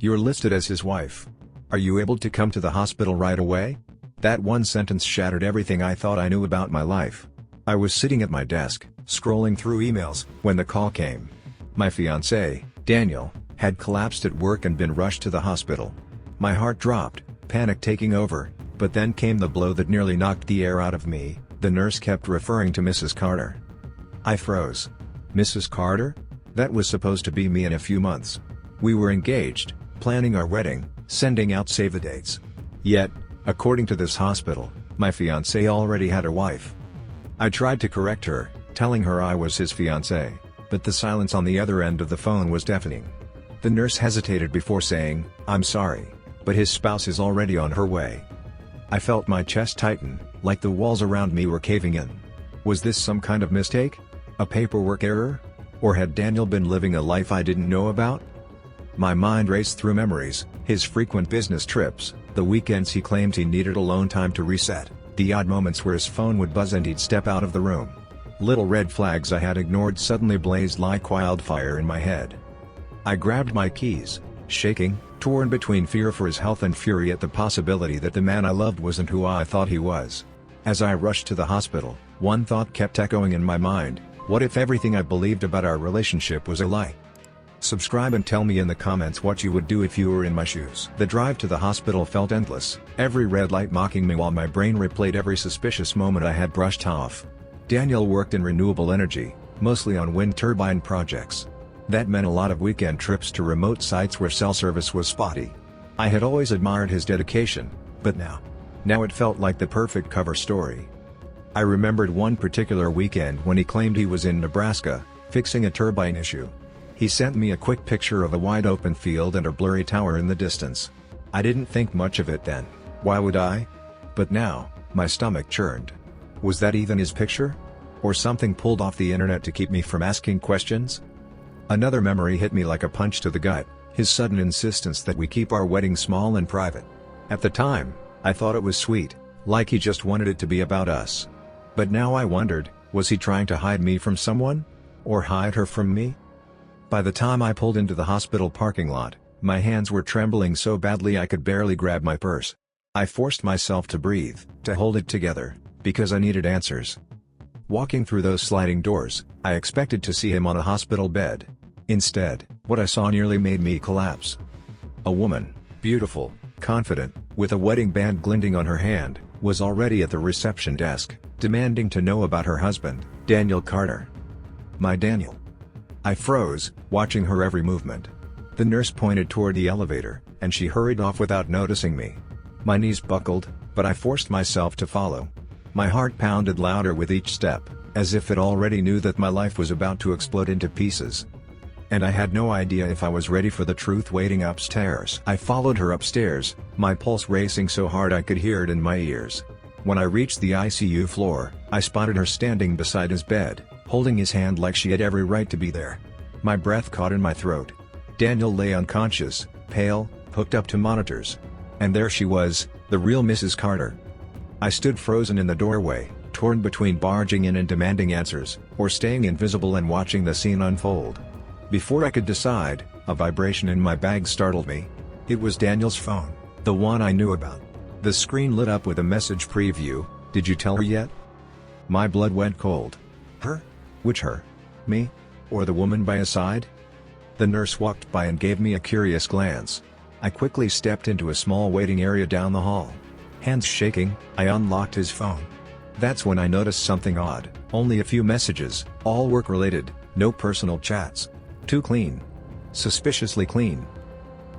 You're listed as his wife. Are you able to come to the hospital right away? That one sentence shattered everything I thought I knew about my life. I was sitting at my desk, scrolling through emails, when the call came. My fiancé, Daniel, had collapsed at work and been rushed to the hospital. My heart dropped, panic taking over, but then came the blow that nearly knocked the air out of me. The nurse kept referring to Mrs. Carter. I froze. Mrs. Carter? That was supposed to be me in a few months. We were engaged, planning our wedding, sending out save-the-dates. Yet, according to this hospital, my fiancé already had a wife. I tried to correct her, telling her I was his fiancé, but the silence on the other end of the phone was deafening. The nurse hesitated before saying, "I'm sorry, but his spouse is already on her way." I felt my chest tighten, like the walls around me were caving in. Was this some kind of mistake? A paperwork error? Or had Daniel been living a life I didn't know about? My mind raced through memories, his frequent business trips, the weekends he claimed he needed alone time to reset, the odd moments where his phone would buzz and he'd step out of the room. Little red flags I had ignored suddenly blazed like wildfire in my head. I grabbed my keys, shaking, torn between fear for his health and fury at the possibility that the man I loved wasn't who I thought he was. As I rushed to the hospital, one thought kept echoing in my mind: what if everything I believed about our relationship was a lie? Subscribe and tell me in the comments what you would do if you were in my shoes. The drive to the hospital felt endless, every red light mocking me while my brain replayed every suspicious moment I had brushed off. Daniel worked in renewable energy, mostly on wind turbine projects. That meant a lot of weekend trips to remote sites where cell service was spotty. I had always admired his dedication, but now it felt like the perfect cover story. I remembered one particular weekend when he claimed he was in Nebraska, fixing a turbine issue. He sent me a quick picture of a wide open field and a blurry tower in the distance. I didn't think much of it then. Why would I? But now, my stomach churned. Was that even his picture? Or something pulled off the internet to keep me from asking questions? Another memory hit me like a punch to the gut, his sudden insistence that we keep our wedding small and private. At the time, I thought it was sweet, like he just wanted it to be about us. But now I wondered, was he trying to hide me from someone? Or hide her from me? By the time I pulled into the hospital parking lot, my hands were trembling so badly I could barely grab my purse. I forced myself to breathe, to hold it together, because I needed answers. Walking through those sliding doors, I expected to see him on a hospital bed. Instead, what I saw nearly made me collapse. A woman, beautiful, confident, with a wedding band glinting on her hand, was already at the reception desk, demanding to know about her husband, Daniel Carter. My Daniel. I froze, watching her every movement. The nurse pointed toward the elevator, and she hurried off without noticing me. My knees buckled, but I forced myself to follow. My heart pounded louder with each step, as if it already knew that my life was about to explode into pieces. And I had no idea if I was ready for the truth waiting upstairs. I followed her upstairs, my pulse racing so hard I could hear it in my ears. When I reached the ICU floor, I spotted her standing beside his bed, holding his hand like she had every right to be there. My breath caught in my throat. Daniel lay unconscious, pale, hooked up to monitors. And there she was, the real Mrs. Carter. I stood frozen in the doorway, torn between barging in and demanding answers, or staying invisible and watching the scene unfold. Before I could decide, a vibration in my bag startled me. It was Daniel's phone, the one I knew about. The screen lit up with a message preview: "Did you tell her yet?" My blood went cold. Her? Which her? Me? Or the woman by his side? The nurse walked by and gave me a curious glance. I quickly stepped into a small waiting area down the hall. Hands shaking, I unlocked his phone. That's when I noticed something odd. Only a few messages, all work-related, no personal chats. Too clean. Suspiciously clean.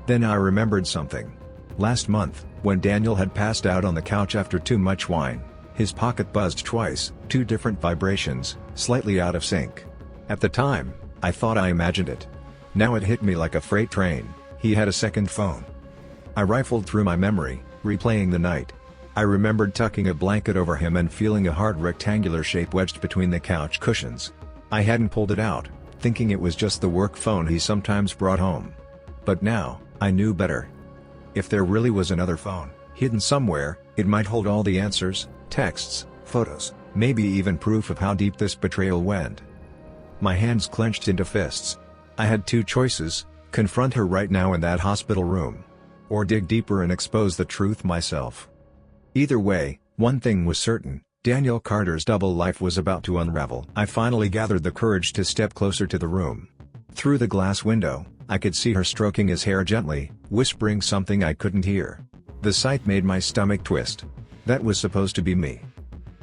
Then I remembered something. Last month, when Daniel had passed out on the couch after too much wine, his pocket buzzed twice, 2 different vibrations, slightly out of sync. At the time, I thought I imagined it. Now it hit me like a freight train: he had a second phone. I rifled through my memory, replaying the night. I remembered tucking a blanket over him and feeling a hard rectangular shape wedged between the couch cushions. I hadn't pulled it out, thinking it was just the work phone he sometimes brought home. But now, I knew better. If there really was another phone, hidden somewhere, it might hold all the answers, texts, photos, maybe even proof of how deep this betrayal went. My hands clenched into fists. I had 2 choices: Confront her right now in that hospital room. Or dig deeper and expose the truth myself. Either way, one thing was certain, Daniel Carter's double life was about to unravel. I finally gathered the courage to step closer to the room. Through the glass window, I could see her stroking his hair gently, whispering something I couldn't hear. The sight made my stomach twist. That was supposed to be me.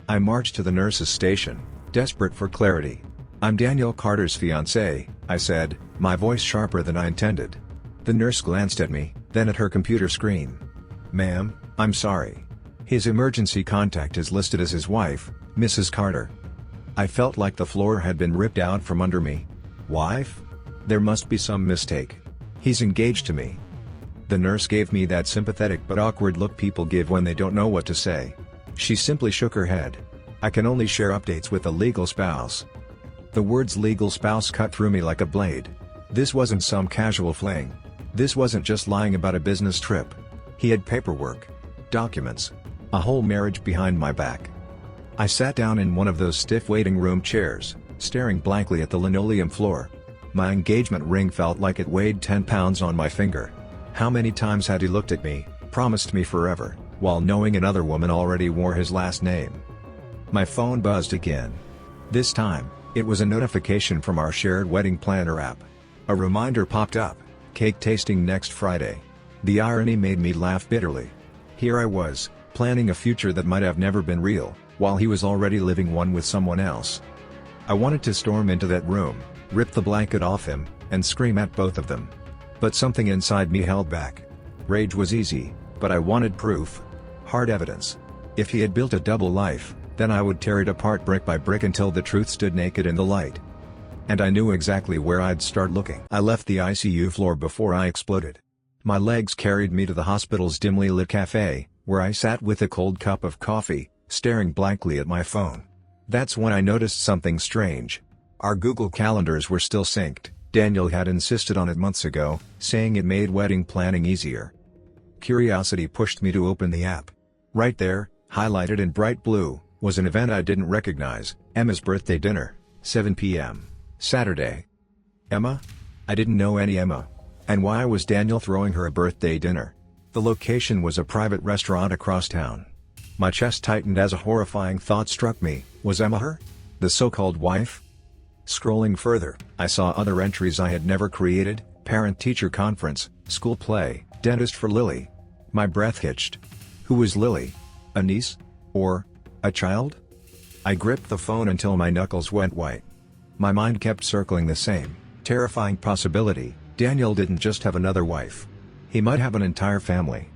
I marched to the nurse's station, desperate for clarity. "I'm Daniel Carter's fiancé," I said, my voice sharper than I intended. The nurse glanced at me, then at her computer screen. "Ma'am, I'm sorry. His emergency contact is listed as his wife, Mrs. Carter." I felt like the floor had been ripped out from under me. Wife? There must be some mistake. He's engaged to me. The nurse gave me that sympathetic but awkward look people give when they don't know what to say. She simply shook her head. "I can only share updates with a legal spouse." The words legal spouse cut through me like a blade. This wasn't some casual fling. This wasn't just lying about a business trip. He had paperwork, documents, a whole marriage behind my back. I sat down in one of those stiff waiting room chairs, staring blankly at the linoleum floor. My engagement ring felt like it weighed 10 pounds on my finger. How many times had he looked at me, promised me forever, while knowing another woman already wore his last name? My phone buzzed again. This time, it was a notification from our shared wedding planner app. A reminder popped up, cake tasting next Friday. The irony made me laugh bitterly. Here I was, planning a future that might have never been real, while he was already living one with someone else. I wanted to storm into that room, rip the blanket off him, and scream at both of them. But something inside me held back. Rage was easy, but I wanted proof. Hard evidence. If he had built a double life, then I would tear it apart brick by brick until the truth stood naked in the light. And I knew exactly where I'd start looking. I left the ICU floor before I exploded. My legs carried me to the hospital's dimly lit cafe, where I sat with a cold cup of coffee, staring blankly at my phone. That's when I noticed something strange. Our Google calendars were still synced. Daniel had insisted on it months ago, saying it made wedding planning easier. Curiosity pushed me to open the app. Right there, highlighted in bright blue, was an event I didn't recognize, Emma's birthday dinner, 7 p.m. Saturday. Emma? I didn't know any Emma. And why was Daniel throwing her a birthday dinner? The location was a private restaurant across town. My chest tightened as a horrifying thought struck me. Was Emma her? The so-called wife? Scrolling further, I saw other entries I had never created: parent-teacher conference, school play, dentist for Lily. My breath hitched. Who was Lily? A niece? Or a child? I gripped the phone until my knuckles went white. My mind kept circling the same terrifying possibility: Daniel didn't just have another wife. He might have an entire family.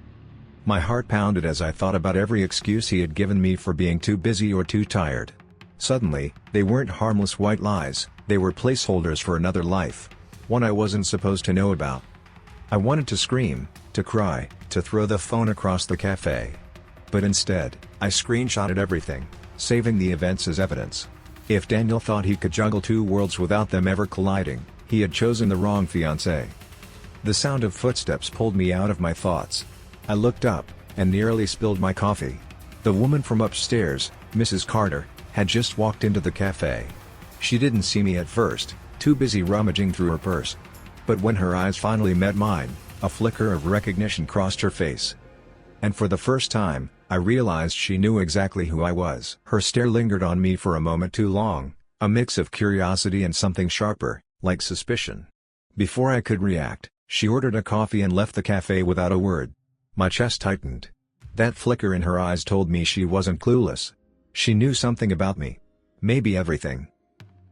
My heart pounded as I thought about every excuse he had given me for being too busy or too tired. Suddenly, they weren't harmless white lies, they were placeholders for another life. One I wasn't supposed to know about. I wanted to scream, to cry, to throw the phone across the cafe. But instead, I screenshotted everything, saving the events as evidence. If Daniel thought he could juggle two worlds without them ever colliding, he had chosen the wrong fiancé. The sound of footsteps pulled me out of my thoughts. I looked up, and nearly spilled my coffee. The woman from upstairs, Mrs. Carter, had just walked into the cafe. She didn't see me at first, too busy rummaging through her purse. But when her eyes finally met mine, a flicker of recognition crossed her face. And for the first time, I realized she knew exactly who I was. Her stare lingered on me for a moment too long, a mix of curiosity and something sharper, like suspicion. Before I could react, she ordered a coffee and left the cafe without a word. My chest tightened. That flicker in her eyes told me she wasn't clueless. She knew something about me. Maybe everything.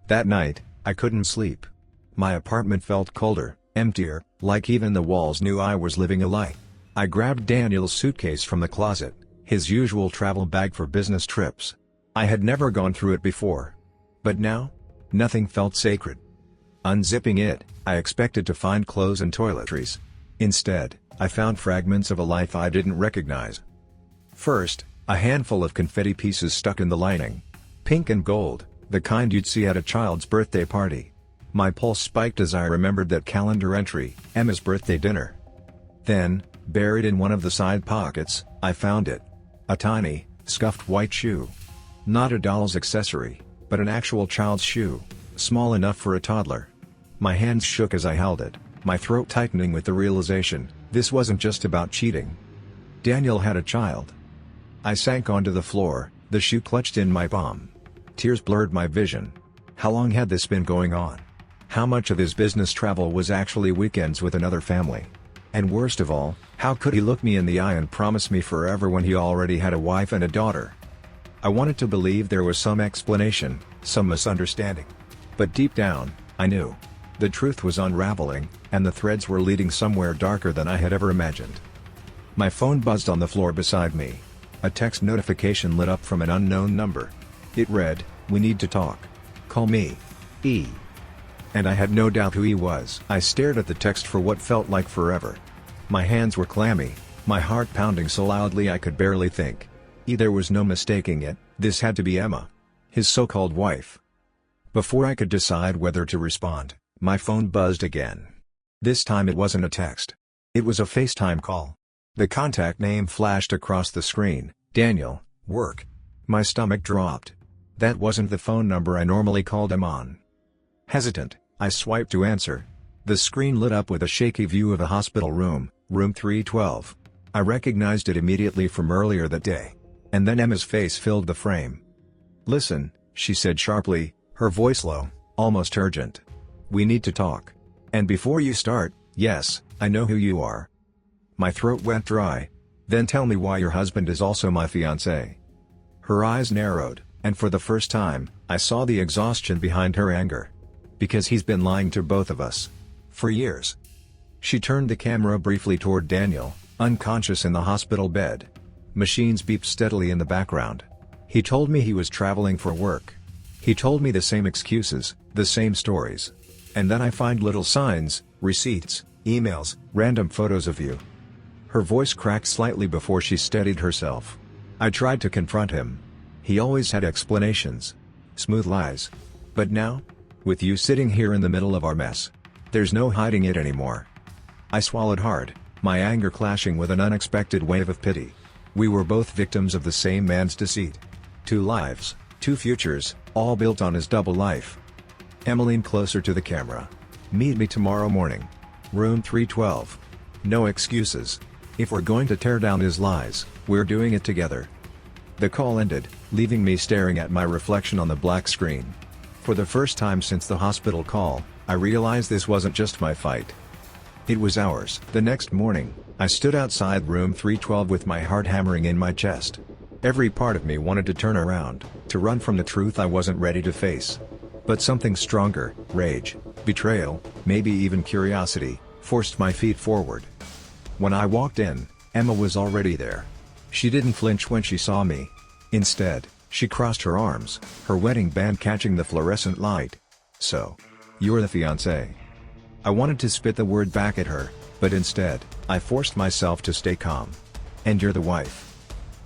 That night, I couldn't sleep. My apartment felt colder, emptier, like even the walls knew I was living a lie. I grabbed Daniel's suitcase from the closet, his usual travel bag for business trips. I had never gone through it before. But now? Nothing felt sacred. Unzipping it, I expected to find clothes and toiletries. Instead, I found fragments of a life I didn't recognize. First, a handful of confetti pieces stuck in the lining. Pink and gold, the kind you'd see at a child's birthday party. My pulse spiked as I remembered that calendar entry, Emma's birthday dinner. Then, buried in one of the side pockets, I found it. A tiny, scuffed white shoe. Not a doll's accessory, but an actual child's shoe, small enough for a toddler. My hands shook as I held it. my throat tightening with the realization, this wasn't just about cheating. Daniel had a child. I sank onto the floor, the shoe clutched in my palm. Tears blurred my vision. How long had this been going on? How much of his business travel was actually weekends with another family? And worst of all, how could he look me in the eye and promise me forever when he already had a wife and a daughter? I wanted to believe there was some explanation, some misunderstanding. But deep down, I knew. The truth was unraveling, and the threads were leading somewhere darker than I had ever imagined. My phone buzzed on the floor beside me. A text notification lit up from an unknown number. It read, "We need to talk. Call me. E." And I had no doubt who he was. I stared at the text for what felt like forever. My hands were clammy, my heart pounding so loudly I could barely think. There was no mistaking it, this had to be Emma. His so-called wife. Before I could decide whether to respond, my phone buzzed again. This time it wasn't a text. It was a FaceTime call. The contact name flashed across the screen, Daniel, work. My stomach dropped. That wasn't the phone number I normally called him on. Hesitant, I swiped to answer. The screen lit up with a shaky view of a hospital room, room 312. I recognized it immediately from earlier that day. And then Emma's face filled the frame. "Listen," she said sharply, her voice low, almost urgent. "We need to talk. And before you start, yes, I know who you are." My throat went dry. "Then tell me why your husband is also my fiancé." Her eyes narrowed, and for the first time, I saw the exhaustion behind her anger. "Because he's been lying to both of us. For years." She turned the camera briefly toward Daniel, unconscious in the hospital bed. Machines beeped steadily in the background. "He told me he was traveling for work. He told me the same excuses, the same stories. And then I find little signs, receipts, emails, random photos of you." Her voice cracked slightly before she steadied herself. I tried to confront him. He always had explanations. Smooth lies. But now? With you sitting here in the middle of our mess. There's no hiding it anymore. I swallowed hard, my anger clashing with an unexpected wave of pity. We were both victims of the same man's deceit. 2 lives, 2 futures, all built on his double life. Emma leaned closer to the camera. "Meet me tomorrow morning. Room 312. No excuses. If we're going to tear down his lies, we're doing it together." The call ended, leaving me staring at my reflection on the black screen. For the first time since the hospital call, I realized this wasn't just my fight. It was ours. The next morning, I stood outside room 312 with my heart hammering in my chest. Every part of me wanted to turn around, to run from the truth I wasn't ready to face. But something stronger, rage, betrayal, maybe even curiosity, forced my feet forward. When I walked in, Emma was already there. She didn't flinch when she saw me. Instead, she crossed her arms, her wedding band catching the fluorescent light. "So, you're the fiancé." I wanted to spit the word back at her, but instead, I forced myself to stay calm. "And you're the wife."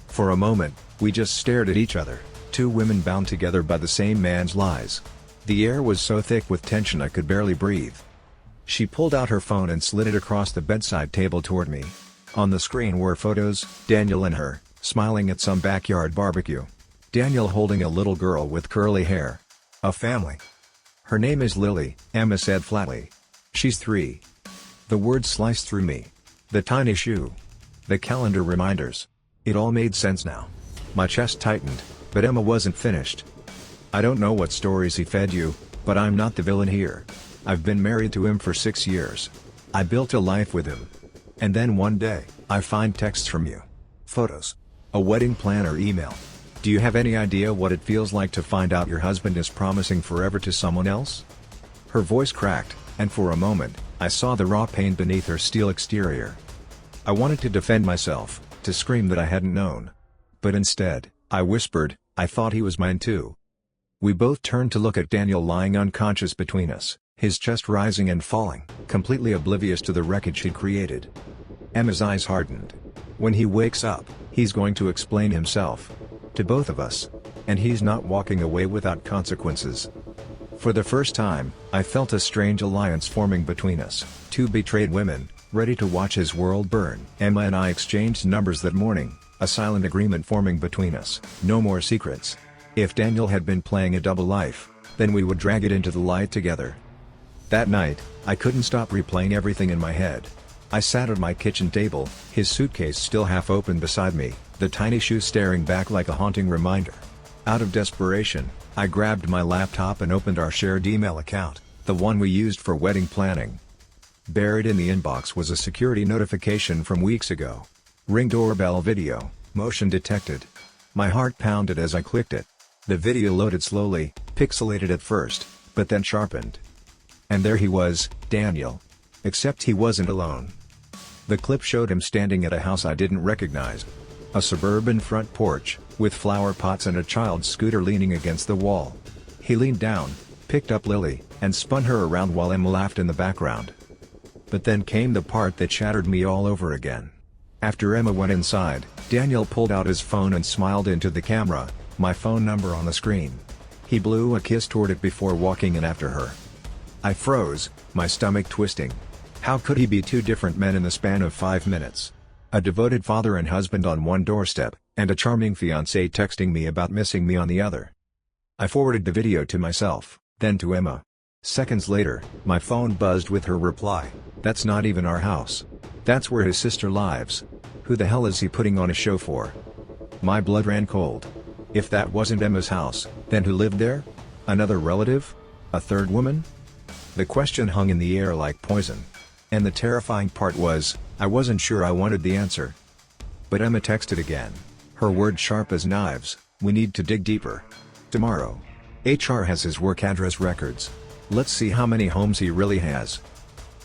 For a moment, we just stared at each other, 2 women bound together by the same man's lies. The air was so thick with tension I could barely breathe. She pulled out her phone and slid it across the bedside table toward me. On the screen were photos, Daniel and her, smiling at some backyard barbecue. Daniel holding a little girl with curly hair. A family. "Her name is Lily," Emma said flatly. "She's 3. The words sliced through me. The tiny shoe. The calendar reminders. It all made sense now. My chest tightened, but Emma wasn't finished. "I don't know what stories he fed you, but I'm not the villain here. I've been married to him for 6 years. I built a life with him. And then one day, I find texts from you. Photos. A wedding planner email. Do you have any idea what it feels like to find out your husband is promising forever to someone else?" Her voice cracked, and for a moment, I saw the raw pain beneath her steel exterior. I wanted to defend myself, to scream that I hadn't known. But instead, I whispered, "I thought he was mine too." We both turned to look at Daniel lying unconscious between us, his chest rising and falling, completely oblivious to the wreckage he'd created. Emma's eyes hardened. "When he wakes up, he's going to explain himself. To both of us. And he's not walking away without consequences." For the first time, I felt a strange alliance forming between us, 2 betrayed women, ready to watch his world burn. Emma and I exchanged numbers that morning, a silent agreement forming between us, no more secrets. If Daniel had been playing a double life, then we would drag it into the light together. That night, I couldn't stop replaying everything in my head. I sat at my kitchen table, his suitcase still half open beside me, the tiny shoe staring back like a haunting reminder. Out of desperation, I grabbed my laptop and opened our shared email account, the one we used for wedding planning. Buried in the inbox was a security notification from weeks ago. Ring doorbell video, motion detected. My heart pounded as I clicked it. The video loaded slowly, pixelated at first, but then sharpened. And there he was, Daniel. Except he wasn't alone. The clip showed him standing at a house I didn't recognize. A suburban front porch, with flower pots and a child's scooter leaning against the wall. He leaned down, picked up Lily, and spun her around while Emma laughed in the background. But then came the part that shattered me all over again. After Emma went inside, Daniel pulled out his phone and smiled into the camera, my phone number on the screen. He blew a kiss toward it before walking in after her. I froze, my stomach twisting. How could he be two different men in the span of 5 minutes? A devoted father and husband on one doorstep, and a charming fiancé texting me about missing me on the other. I forwarded the video to myself, then to Emma. Seconds later, my phone buzzed with her reply, "That's not even our house. That's where his sister lives. Who the hell is he putting on a show for?" My blood ran cold. If that wasn't Emma's house, then who lived there? Another relative? A third woman? The question hung in the air like poison. And the terrifying part was, I wasn't sure I wanted the answer. But Emma texted again. Her words sharp as knives, "We need to dig deeper. Tomorrow. HR has his work address records. Let's see how many homes he really has."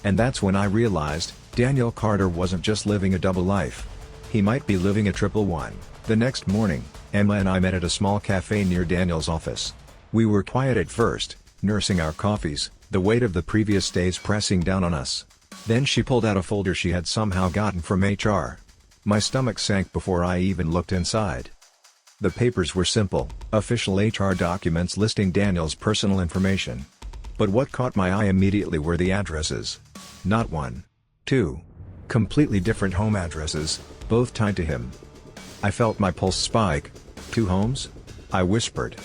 And that's when I realized, Daniel Carter wasn't just living a double life. He might be living a triple one. The next morning, Emma and I met at a small cafe near Daniel's office. We were quiet at first, nursing our coffees, the weight of the previous days pressing down on us. Then she pulled out a folder she had somehow gotten from HR. My stomach sank before I even looked inside. The papers were simple, official HR documents listing Daniel's personal information. But what caught my eye immediately were the addresses. Not one. Two. Completely different home addresses, both tied to him. I felt my pulse spike. 2 homes? I whispered.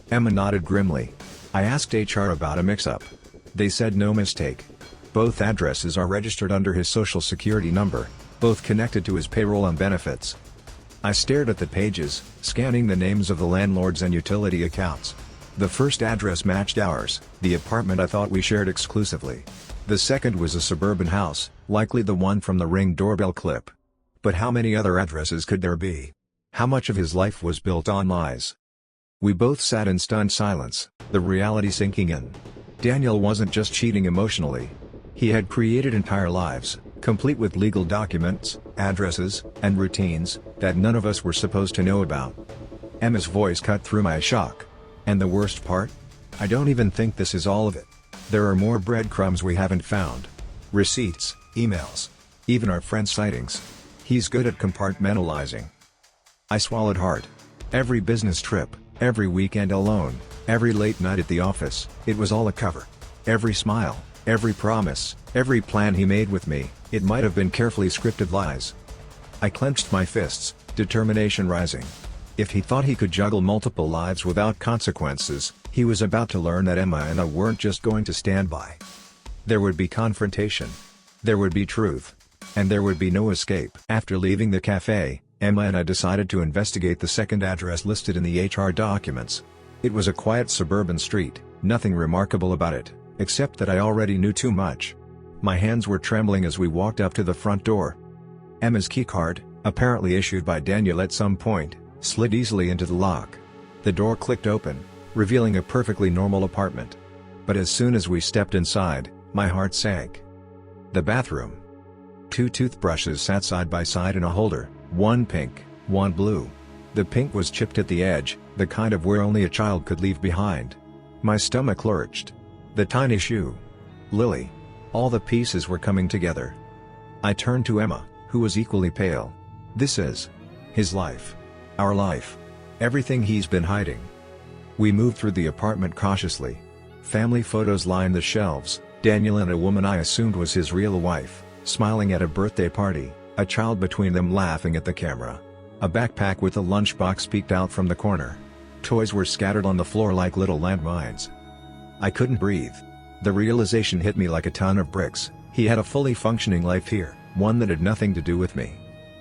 Emma nodded grimly. I asked HR about a mix-up. They said no mistake. Both addresses are registered under his social security number, both connected to his payroll and benefits. I stared at the pages, scanning the names of the landlords and utility accounts. The first address matched ours, the apartment I thought we shared exclusively. The second was a suburban house, likely the one from the Ring doorbell clip. But how many other addresses could there be? How much of his life was built on lies? We both sat in stunned silence, the reality sinking in. Daniel wasn't just cheating emotionally. He had created entire lives, complete with legal documents, addresses, and routines, that none of us were supposed to know about. Emma's voice cut through my shock. And the worst part? I don't even think this is all of it. There are more breadcrumbs we haven't found. Receipts, emails, even our friend's sightings. He's good at compartmentalizing. I swallowed hard. Every business trip, every weekend alone, every late night at the office, it was all a cover. Every smile, every promise, every plan he made with me, it might have been carefully scripted lies. I clenched my fists, determination rising. If he thought he could juggle multiple lives without consequences, he was about to learn that Emma and I weren't just going to stand by. There would be confrontation. There would be truth. And there would be no escape. After leaving the cafe, Emma and I decided to investigate the second address listed in the HR documents. It was a quiet suburban street, nothing remarkable about it, except that I already knew too much. My hands were trembling as we walked up to the front door. Emma's keycard, apparently issued by Daniel at some point, slid easily into the lock. The door clicked open, revealing a perfectly normal apartment. But as soon as we stepped inside, my heart sank. The bathroom. 2 toothbrushes sat side by side in a holder, one pink, one blue. The pink was chipped at the edge, the kind of wear only a child could leave behind. My stomach lurched. The tiny shoe. Lily. All the pieces were coming together. I turned to Emma, who was equally pale. This is his life. Our life. Everything he's been hiding. We moved through the apartment cautiously. Family photos lined the shelves, Daniel and a woman I assumed was his real wife, smiling at a birthday party, a child between them laughing at the camera. A backpack with a lunchbox peeked out from the corner. Toys were scattered on the floor like little landmines. I couldn't breathe. The realization hit me like a ton of bricks. He had a fully functioning life here, one that had nothing to do with me.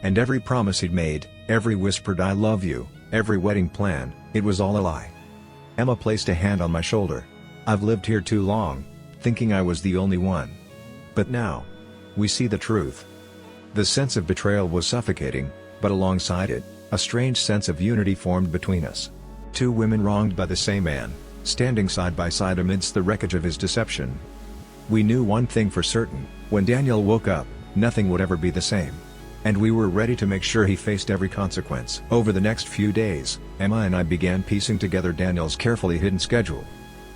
And every promise he'd made, every whispered "I love you," every wedding plan, it was all a lie. Emma placed a hand on my shoulder. "I've lived here too long, thinking I was the only one. But now, we see the truth." The sense of betrayal was suffocating, but alongside it, a strange sense of unity formed between us. Two women wronged by the same man, standing side by side amidst the wreckage of his deception. We knew one thing for certain: when Daniel woke up, nothing would ever be the same. And we were ready to make sure he faced every consequence. Over the next few days, Emma and I began piecing together Daniel's carefully hidden schedule.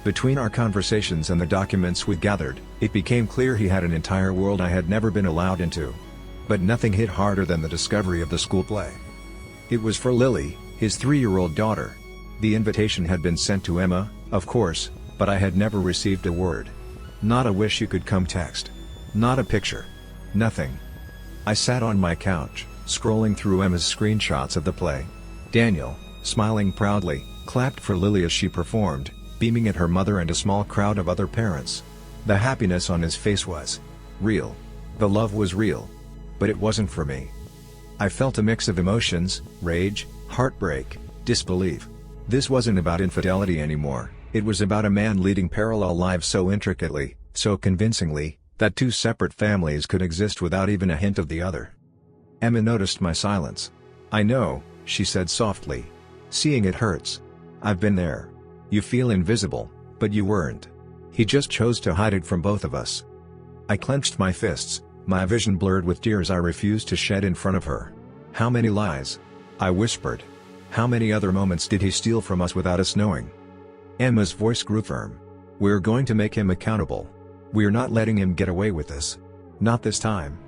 Between our conversations and the documents we gathered, it became clear he had an entire world I had never been allowed into. But nothing hit harder than the discovery of the school play. It was for Lily, his 3-year-old daughter. The invitation had been sent to Emma, of course, but I had never received a word. Not a "wish you could come" text. Not a picture. Nothing. I sat on my couch, scrolling through Emma's screenshots of the play. Daniel, smiling proudly, clapped for Lily as she performed, beaming at her mother and a small crowd of other parents. The happiness on his face was real. The love was real. But it wasn't for me. I felt a mix of emotions: rage, heartbreak, disbelief. This wasn't about infidelity anymore, it was about a man leading parallel lives so intricately, so convincingly, that two separate families could exist without even a hint of the other. Emma noticed my silence. "I know," she said softly. "Seeing it hurts. I've been there. You feel invisible, but you weren't. He just chose to hide it from both of us." I clenched my fists, my vision blurred with tears I refused to shed in front of her. "How many lies?" I whispered. "How many other moments did he steal from us without us knowing?" Emma's voice grew firm. "We're going to make him accountable. We're not letting him get away with this. Not this time."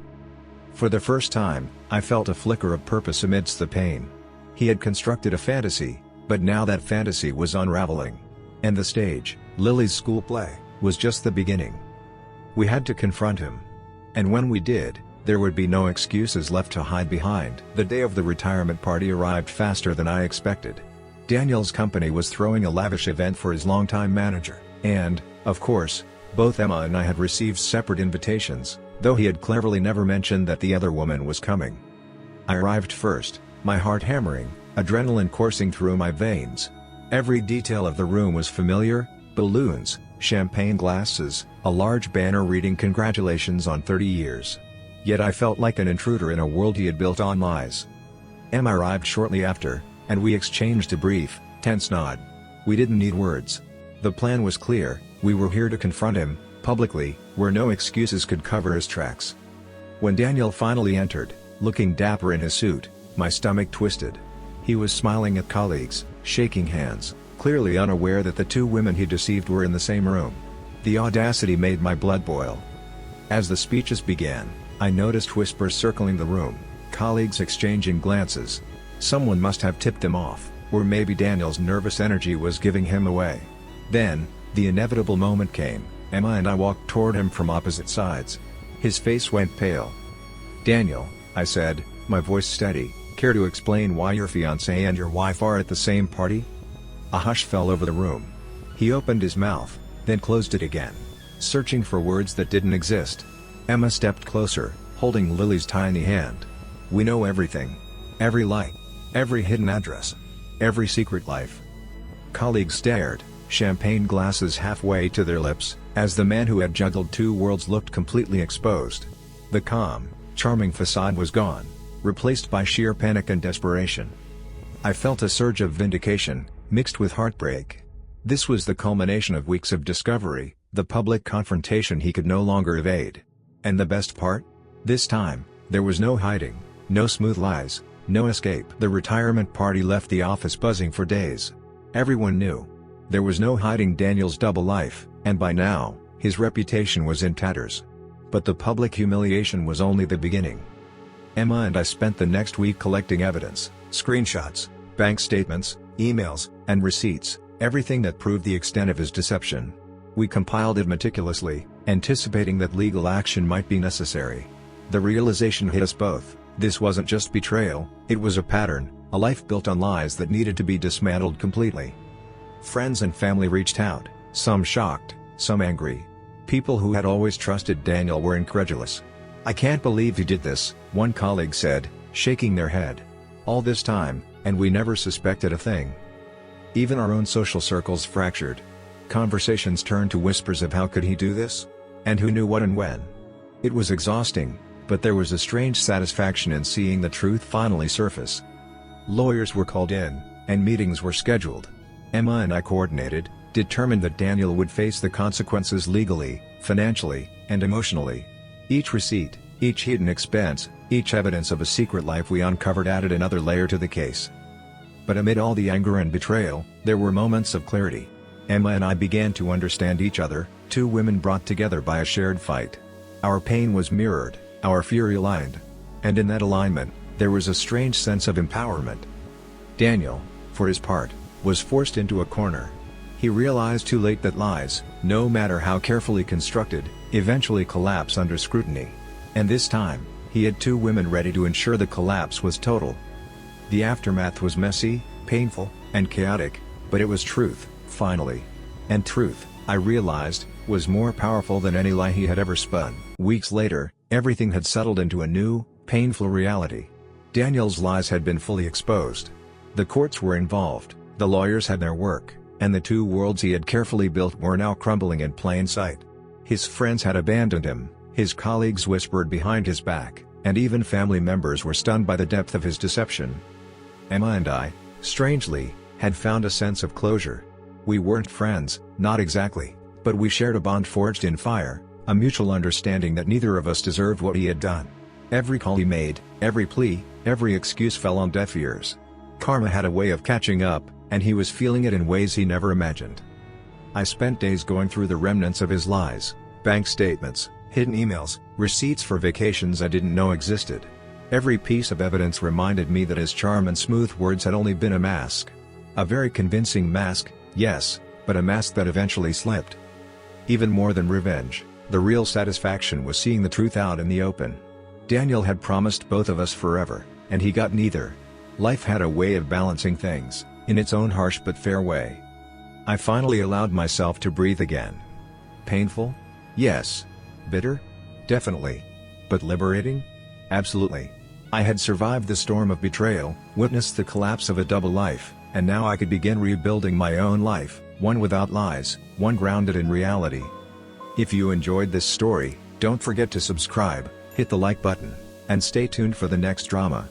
For the first time, I felt a flicker of purpose amidst the pain. He had constructed a fantasy, but now that fantasy was unraveling. And the stage, Lily's school play, was just the beginning. We had to confront him. And when we did, there would be no excuses left to hide behind. The day of the retirement party arrived faster than I expected. Daniel's company was throwing a lavish event for his longtime manager, and, of course, both Emma and I had received separate invitations, though he had cleverly never mentioned that the other woman was coming. I arrived first, my heart hammering, adrenaline coursing through my veins. Every detail of the room was familiar: balloons, champagne glasses, a large banner reading "Congratulations on 30 years. Yet I felt like an intruder in a world he had built on lies. Emma arrived shortly after, and we exchanged a brief, tense nod. We didn't need words. The plan was clear: we were here to confront him, publicly, where no excuses could cover his tracks. When Daniel finally entered, looking dapper in his suit, my stomach twisted. He was smiling at colleagues, shaking hands, clearly unaware that the two women he deceived were in the same room. The audacity made my blood boil. As the speeches began, I noticed whispers circling the room, colleagues exchanging glances. Someone must have tipped them off, or maybe Daniel's nervous energy was giving him away. Then, the inevitable moment came. Emma and I walked toward him from opposite sides. His face went pale. "Daniel," I said, my voice steady, "care to explain why your fiancé and your wife are at the same party?" A hush fell over the room. He opened his mouth, then closed it again, searching for words that didn't exist. Emma stepped closer, holding Lily's tiny hand. "We know everything. Every lie. Every hidden address. Every secret life." Colleagues stared, champagne glasses halfway to their lips, as the man who had juggled two worlds looked completely exposed. The calm, charming facade was gone, replaced by sheer panic and desperation. I felt a surge of vindication, mixed with heartbreak. This was the culmination of weeks of discovery, the public confrontation he could no longer evade. And the best part? This time, there was no hiding, no smooth lies, no escape. The retirement party left the office buzzing for days. Everyone knew. There was no hiding Daniel's double life, and by now, his reputation was in tatters. But the public humiliation was only the beginning. Emma and I spent the next week collecting evidence, screenshots, bank statements, emails, and receipts, everything that proved the extent of his deception. We compiled it meticulously, anticipating that legal action might be necessary. The realization hit us both: this wasn't just betrayal, it was a pattern, a life built on lies that needed to be dismantled completely. Friends and family reached out, some shocked, some angry. People who had always trusted Daniel were incredulous. "I can't believe you did this," one colleague said, shaking their head. "All this time, and we never suspected a thing." Even our own social circles fractured. Conversations turned to whispers of how could he do this? And who knew what and when? It was exhausting, but there was a strange satisfaction in seeing the truth finally surface. Lawyers were called in, and meetings were scheduled. Emma and I coordinated, determined that Daniel would face the consequences legally, financially, and emotionally. Each receipt, each hidden expense, each evidence of a secret life we uncovered added another layer to the case. But amid all the anger and betrayal, there were moments of clarity. Emma and I began to understand each other, two women brought together by a shared fight. Our pain was mirrored, our fury aligned. And in that alignment, there was a strange sense of empowerment. Daniel, for his part, was forced into a corner. He realized too late that lies, no matter how carefully constructed, eventually collapse under scrutiny. And this time, he had two women ready to ensure the collapse was total. The aftermath was messy, painful, and chaotic, but it was truth, finally. And truth, I realized, was more powerful than any lie he had ever spun. Weeks later, everything had settled into a new, painful reality. Daniel's lies had been fully exposed. The courts were involved, the lawyers had their work, and the two worlds he had carefully built were now crumbling in plain sight. His friends had abandoned him, his colleagues whispered behind his back, and even family members were stunned by the depth of his deception. Emma and I, strangely, had found a sense of closure. We weren't friends, not exactly, but we shared a bond forged in fire, a mutual understanding that neither of us deserved what he had done. Every call he made, every plea, every excuse fell on deaf ears. Karma had a way of catching up, and he was feeling it in ways he never imagined. I spent days going through the remnants of his lies, bank statements, hidden emails, receipts for vacations I didn't know existed. Every piece of evidence reminded me that his charm and smooth words had only been a mask. A very convincing mask, yes, but a mask that eventually slipped. Even more than revenge, the real satisfaction was seeing the truth out in the open. Daniel had promised both of us forever, and he got neither. Life had a way of balancing things, in its own harsh but fair way. I finally allowed myself to breathe again. Painful? Yes. Bitter? Definitely. But liberating? Absolutely. I had survived the storm of betrayal, witnessed the collapse of a double life, and now I could begin rebuilding my own life, one without lies, one grounded in reality. If you enjoyed this story, don't forget to subscribe, hit the like button, and stay tuned for the next drama.